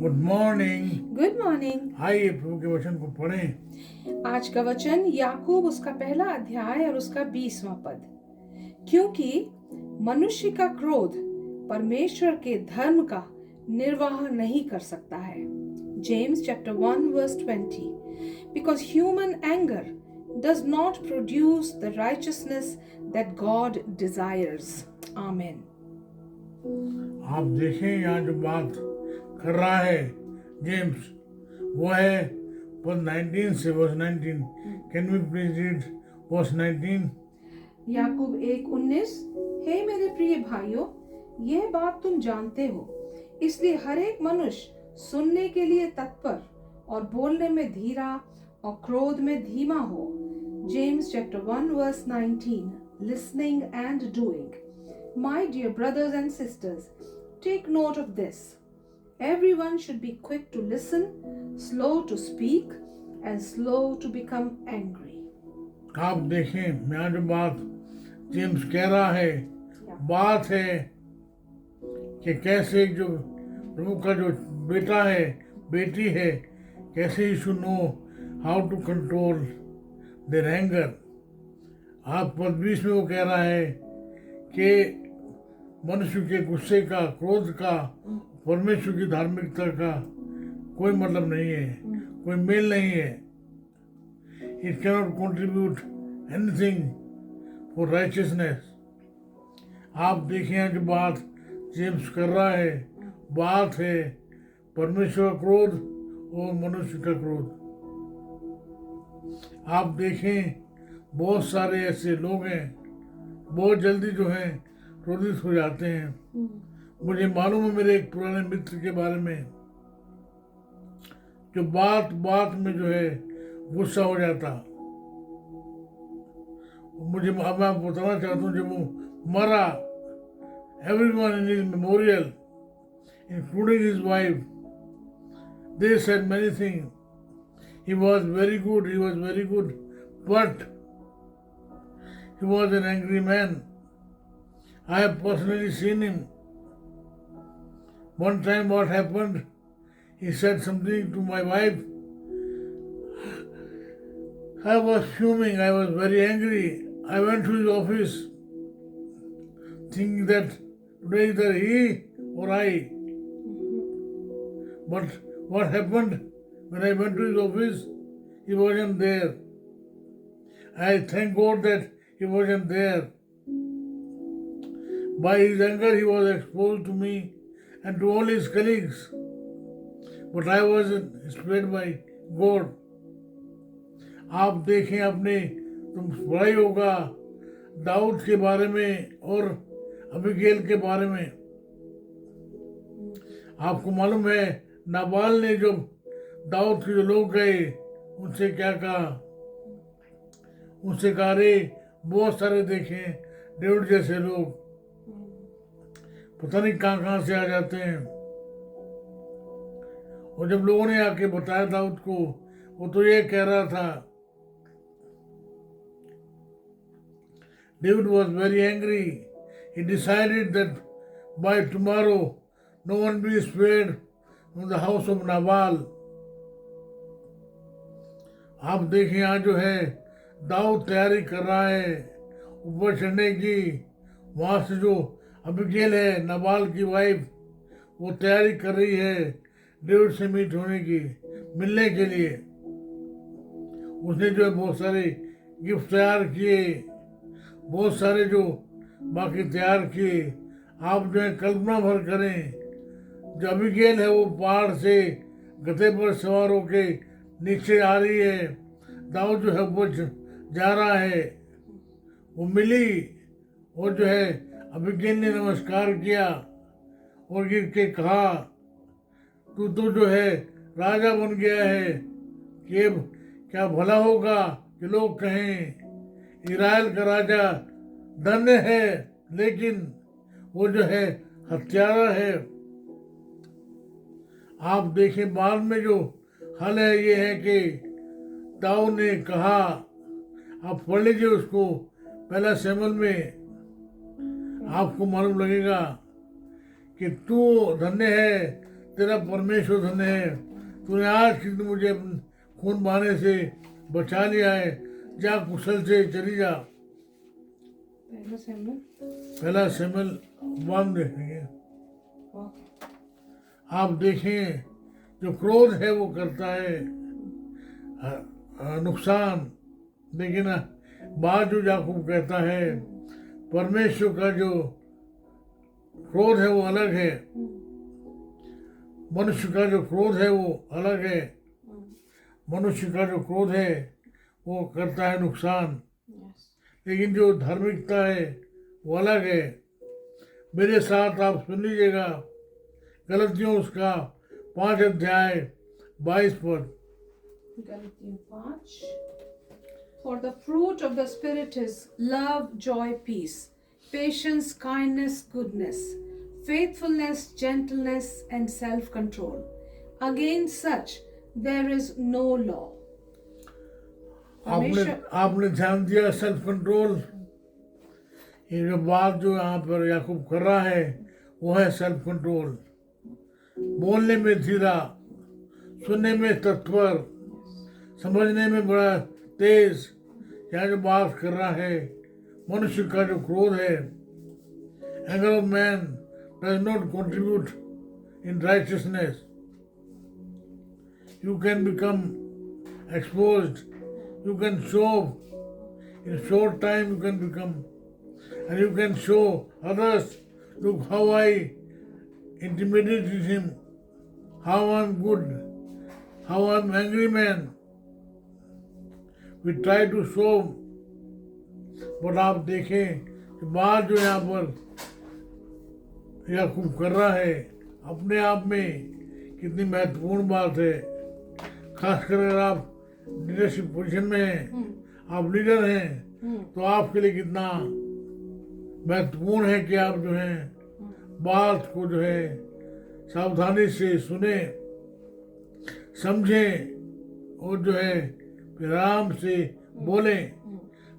Good morning. Good morning. आइए प्रभु के वचन को पढ़ें। आज का वचन याकूब उसका पहला अध्याय और उसका 20वां पद। क्योंकि मनुष्य का क्रोध परमेश्वर के धर्म का निर्वाह नहीं कर सकता है। James chapter 1 verse 20। Because human anger does not produce the righteousness that God desires. Amen. आप देखें यहाँ जो बात कर रहा है जेम्स, वो है वर्स 19 से verse 19। Can we please read verse 19? Yakub 1:19। हे मेरे प्रिय भाइयों, यह बात तुम जानते हो, इसलिए हर एक मनुष्य सुनने के लिए तत्पर और बोलने में धीरा और क्रोध में धीमा हो। James chapter 1 verse 19। Listening and doing. My dear brothers and sisters, take note of this. Everyone should be quick to listen, slow to speak, and slow to become angry. आप देखें यहाँ जो बात जेम्स कह रहा है, बात है कि कैसे जो प्रभु का जो बेटा है, बेटी है, कैसे you should know how to control their anger. आप पद 20 में वो कह रहा है कि मनुष्य के गुस्से का, क्रोध का, परमेश्वर की धार्मिकता का कोई मतलब नहीं है, कोई मेल नहीं है। It cannot contribute anything for righteousness. आप देखें जो बात जेम्स कर रहा है, बात है परमेश्वर का क्रोध और मनुष्य का क्रोध। आप देखें बहुत सारे ऐसे लोग हैं, बहुत जल्दी जो हैं क्रोधित हो जाते हैं। मुझे मालूम है मेरे एक पुराने मित्र के बारे में, जो बात बात में जो है गुस्सा हो जाता। मुझे मैं बताना चाहता हूँ, जब वो मरा, everyone in his memorial, including his wife, they said many things. He was very good, but he was an angry man. I have personally seen him. One time what happened, he said something to my wife. I was fuming, I was very angry. I went to his office thinking that today either he or I. But what happened when I went to his office? He wasn't there. I thank God that he wasn't there. By his anger he was exposed to me and to all his colleagues. But I was inspired by God. आप देखें अपने, तुम पढ़ाई होगा दाऊद के बारे में और अबीगैल के बारे में। आपको मालूम है नाबाल ने जो दाऊद के जो लोग गए उनसे क्या कहा? उनसे कहा, रे बहुत सारे देखे डेविड जैसे लोग पता नहीं कहाँ कहाँ से आ जाते हैं। और जब लोगों ने आके बताया दाऊद को, वो तो ये कह रहा था, David was very angry. He decided that by tomorrow no one will be spared from the house of Nabal. आप देखिए यहाँ जो है दाऊद तैयारी कर रहा है ऊपर चढ़ने की। वहाँ से जो अबीगैल है नबाल की वाइफ, वो तैयारी कर रही है डेविड से मीट होने की, मिलने के लिए। उसने जो है बहुत सारे गिफ्ट तैयार किए, बहुत सारे जो बाकी तैयार किए। आप जो है कल्पना भर करें, जो अबीगैल है वो पहाड़ से गधे पर सवार होके नीचे आ रही है, दाऊद जो है वो जा रहा है। वो मिली और जो है अबीगैल ने नमस्कार किया और गिर के कहा, तू तो जो है राजा बन गया है, कि क्या भला होगा कि लोग कहें इज़राइल का राजा धन्य है, लेकिन वो जो है हत्यारा है। आप देखें बाद में जो हल है ये है कि दाऊद ने कहा, आप पढ़ लीजिए उसको, पहला शमूएल में आपको मालूम लगेगा कि तू धन्य है, तेरा परमेश्वर धन्य है, तूने आज के दिन मुझे खून बहाने से बचा लिया है, जा कुशल से चली जा। पहला शमूएल 1 देखेंगे। आप देखें जो क्रोध है वो करता है नुकसान। देखिए ना, बात जो याकूब कहता है, परमेश्वर का जो क्रोध है वो अलग है, मनुष्य का जो क्रोध है वो अलग है। मनुष्य का जो क्रोध है वो करता है नुकसान, लेकिन जो धार्मिकता है वो अलग है। मेरे साथ आप सुन लीजिएगा, गलतियों उसका 5 अध्याय 22 पद। Galatians 5. For the fruit of the Spirit is love, joy, peace, patience, kindness, goodness, faithfulness, gentleness, and self-control. Against such there is no law. आपने ध्यान दिया सेल्फ कंट्रोल। ये जो बात जो यहाँ पर याकूब कर रहा है वो है सेल्फ कंट्रोल। बोलने में धीरा, सुनने में तत्पर, समझने में बड़ा तेज। यहाँ जो बात कर रहा है, मनुष्य का जो क्रोध है, anger of man does not contribute in righteousness. You can become exposed, you can show in a short time, you can become, and you can show others, look how I intimidated him, how I'm good, how I'm angry man. We try to show, but आप देखें कि बात जो यहाँ पर याकूब कर रहा है अपने आप में कितनी महत्वपूर्ण बात है। खासकर अगर आप लीडरशिप पोजीशन में हैं, आप लीडर हैं, तो आपके लिए कितना महत्वपूर्ण है कि आप जो है बात को जो है सावधानी से सुने, समझें और जो है आराम से बोलें।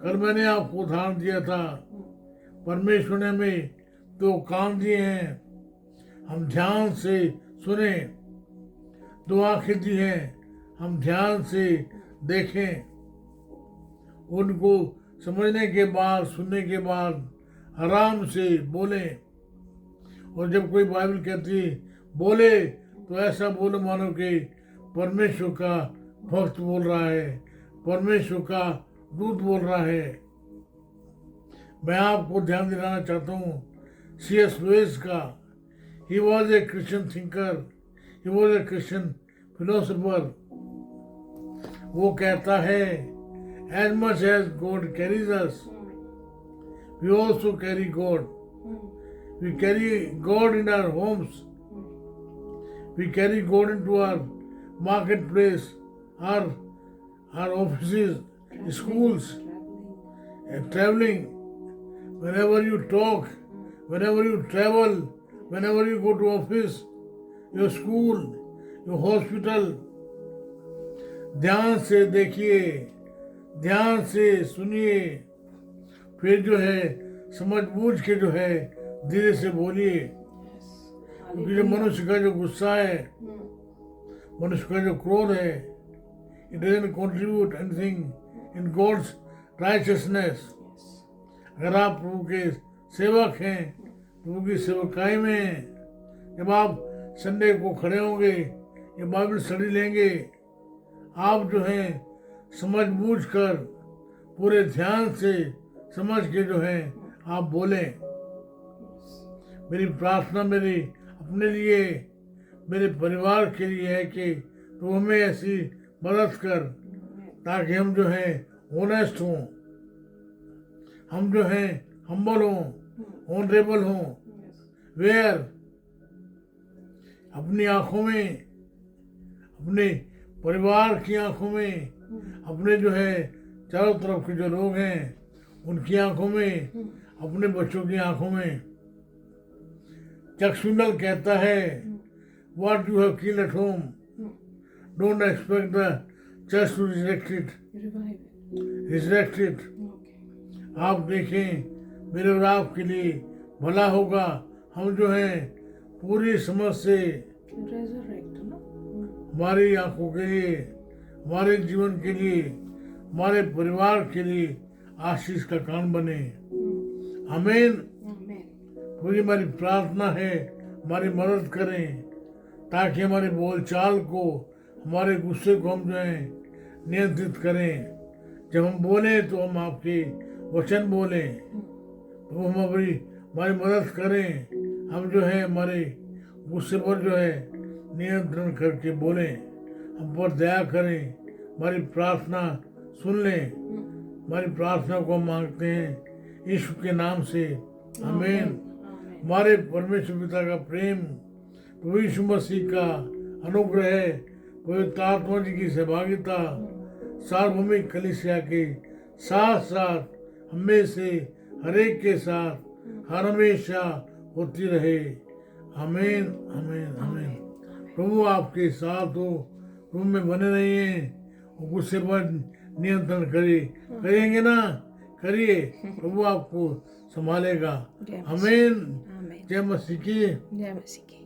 कल मैंने आपको उदाहरण दिया था, परमेश्वर ने हमें 2 कान दिए हैं, हम ध्यान से सुने। 2 आंखें दी हैं, हम ध्यान से देखें। उनको समझने के बाद, सुनने के बाद आराम से बोलें। और जब कोई बाइबल कहती बोले तो ऐसा बोले मानो कि परमेश्वर का भक्त बोल रहा है, परमेश्वर का दूत बोल रहा है। मैं आपको ध्यान दिलाना चाहता हूँ C.S. लुईस का। He was a Christian thinker, he was a Christian philosopher. वो कहता है, as much as God carries us, we also carry God. We carry God in our homes. We carry God into our marketplace, our offices, schools, traveling. Whenever you talk, whenever you travel, whenever you go to office, your school, your hospital, ध्यान से देखिए, ध्यान से सुनिए, फिर जो है समझ बूझ के जो है धीरे से बोलिए। क्योंकि जो मनुष्य का जो गुस्सा है, मनुष्य का जो क्रोध है, it doesn't contribute anything in God's righteousness. अगर आप प्रभु के सेवक हैं, प्रभु की सेवकाई में, जब आप संडे को खड़े होंगे या बाइबल स्टडी लेंगे, आप जो है समझ बूझ कर पूरे ध्यान से समझ के जो है आप बोलें। मेरी प्रार्थना मेरी अपने लिए, मेरे परिवार के लिए है कि तू हमें ऐसी मदद कर ताकि हम जो है ऑनेस्ट हों, हम जो है हम्बल हों, ऑनरेबल हों। वेयर अपनी आंखों में, अपने परिवार की आंखों में, अपने जो है चारों तरफ के जो लोग हैं उनकी आंखों में, अपने बच्चों की आंखों में। चक स्विंडल कहता है, what you have killed at home don't expect the church to resurrect it. आप देखें मेरे और आपके लिए भला होगा हम जो है पूरी समझ से हमारी आंखों के लिए, हमारे जीवन के लिए, हमारे परिवार के लिए आशीष का कारण बने। आमीन। आमीन। पूरी हमारी प्रार्थना है, हमारी मदद करें ताकि हमारे बोलचाल को, हमारे गुस्से को हम जो है नियंत्रित करें। जब हम बोले तो हम आपके वचन बोलें, तो हम हमारी मदद करें। हम जो है हमारे गुस्से पर जो है नियंत्रण करके बोलें, हम पर दया करें, हमारी प्रार्थना सुन लें। हमारी प्रार्थना को हम मांगते हैं यीशु के नाम से। आमीन। हमारे परमेश्वर पिता का प्रेम, प्रभु यीशु मसीह का अनुग्रह, पवित्र आत्मा जी की सहभागिता सार्वभौमिक कलीसिया के साथ साथ हमें से हरेक के साथ हर हमेशा होती रहे। आमीन आमीन आमीन। प्रभु आपके साथ हो, प्रभु में बने रहिए, गुस्से पर नियंत्रण करेंगे ना, करिए, प्रभु आपको संभालेगा। आमीन। जय मसीह की। जय मसीह की।